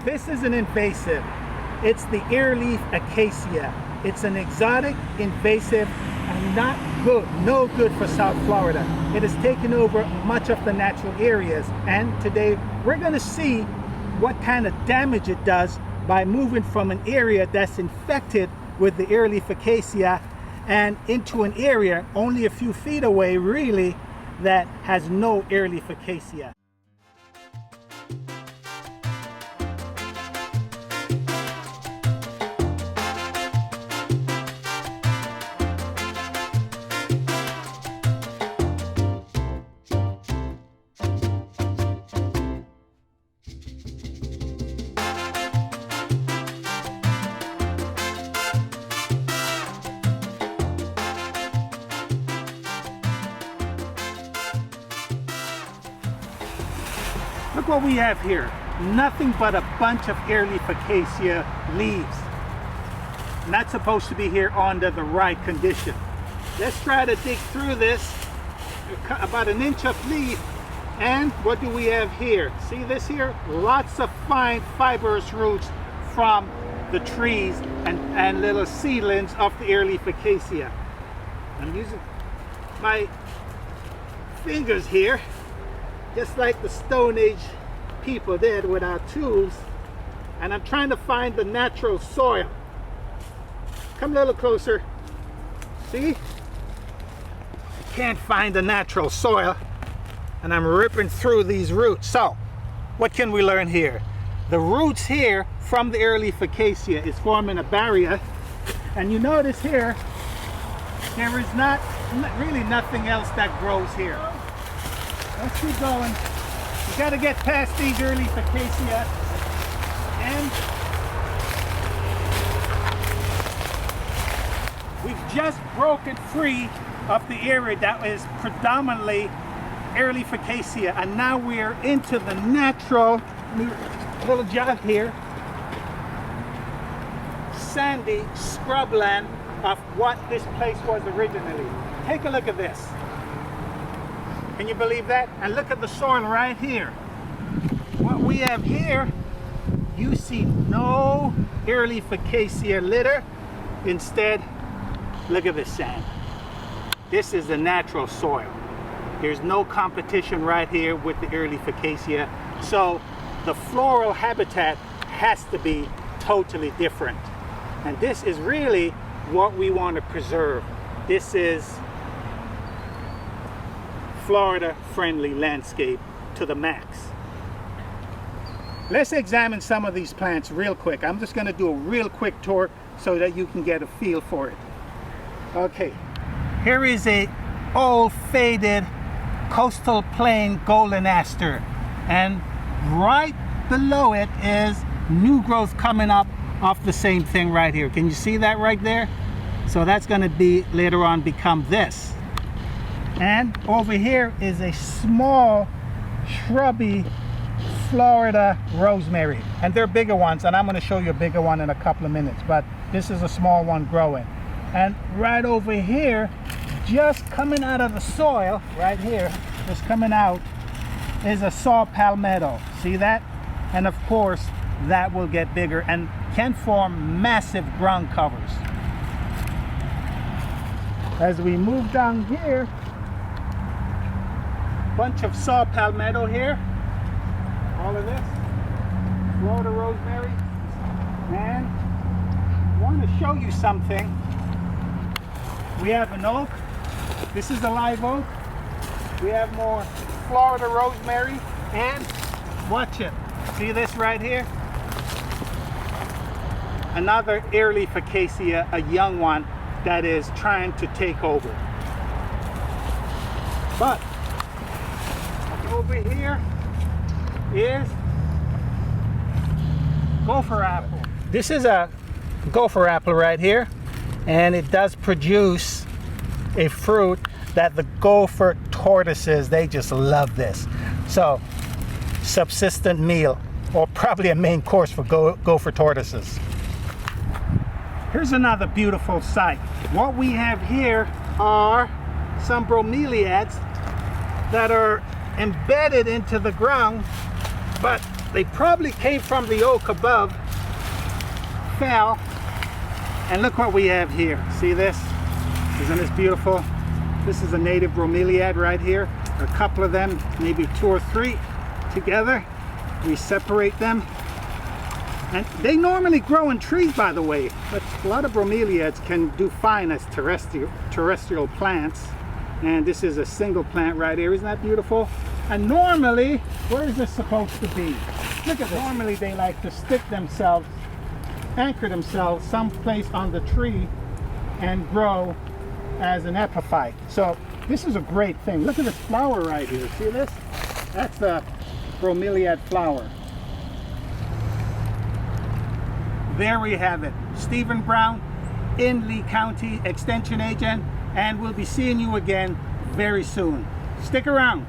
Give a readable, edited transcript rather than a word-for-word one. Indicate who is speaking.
Speaker 1: This is an invasive. It's the Earleaf Acacia. It's an exotic, invasive, and not good, no good for South Florida. It has taken over much of the natural areas, and today we're going to see what kind of damage it does by moving from an area that's infected with the Earleaf Acacia and into an area only a few feet away, really, that has no Earleaf Acacia. Look what we have here. Nothing but a bunch of Earleaf Acacia leaves. Not supposed to be here under the right condition. Let's try to dig through this. About an inch of leaf. And what do we have here? See this here? Lots of fine fibrous roots from the trees and little seedlings of the Earleaf Acacia. I'm using my fingers here, just like the Stone Age people did with our tools, and I'm trying to find the natural soil. Come a little closer. See? Can't find the natural soil, and I'm ripping through these roots. So, what can we learn here? The roots here from the Earleaf Acacia is forming a barrier, and you notice here, there is not really nothing else that grows here. Let's keep going. We got to get past these Earleaf Acacia, and we've just broken free of the area that is predominantly Earleaf Acacia, and now we're into the natural little jog here, sandy scrubland of what this place was originally. Take a look at this. Can you believe that? And look at the soil right here. What we have here, you see no Earleaf Acacia litter. Instead, look at this sand. This is the natural soil. There's no competition right here with the Earleaf Acacia. So the floral habitat has to be totally different. And this is really what we want to preserve. This is Florida friendly landscape to the max. Let's examine some of these plants real quick. I'm just going to do a real quick tour so that you can get a feel for it. Okay, here is a old faded coastal plain golden aster, and right below it is new growth coming up off the same thing right here. Can you see that right there? So that's going to be later on become this. And over here is a small shrubby Florida rosemary, and they're bigger ones, and I'm going to show you a bigger one in a couple of minutes, but this is a small one growing. And right over here, just coming out of the soil right here, just coming out, is a saw palmetto. See that? And of course that will get bigger and can form massive ground covers. As we move down here, bunch of saw palmetto here, all of this, Florida rosemary, and I want to show you something. We have an oak. This is a live oak. We have more Florida rosemary, and watch it. See this right here? Another Earleaf Acacia, a young one that is trying to take over. But over here is gopher apple. This is a gopher apple right here, and it does produce a fruit that the gopher tortoises, they just love this. So subsistent meal, or probably a main course for gopher tortoises. Here's another beautiful sight. What we have here are some bromeliads that are embedded into the ground, but They probably came from the oak above, fell, and look what we have here. See this? Isn't this beautiful? This is a native bromeliad right here. A couple of them, maybe 2 or 3 together. We separate them. And they normally grow in trees, by the way, but a lot of bromeliads can do fine as terrestrial plants. And this is a single plant right here. Isn't that beautiful? And normally, where is this supposed to be? Look at this. Normally they like to stick themselves, anchor themselves someplace on the tree and grow as an epiphyte. So this is a great thing. Look at this flower right here. See this? That's a bromeliad flower. There we have it. Stephen Brown in Lee County, Extension Agent, and we'll be seeing you again very soon. Stick around.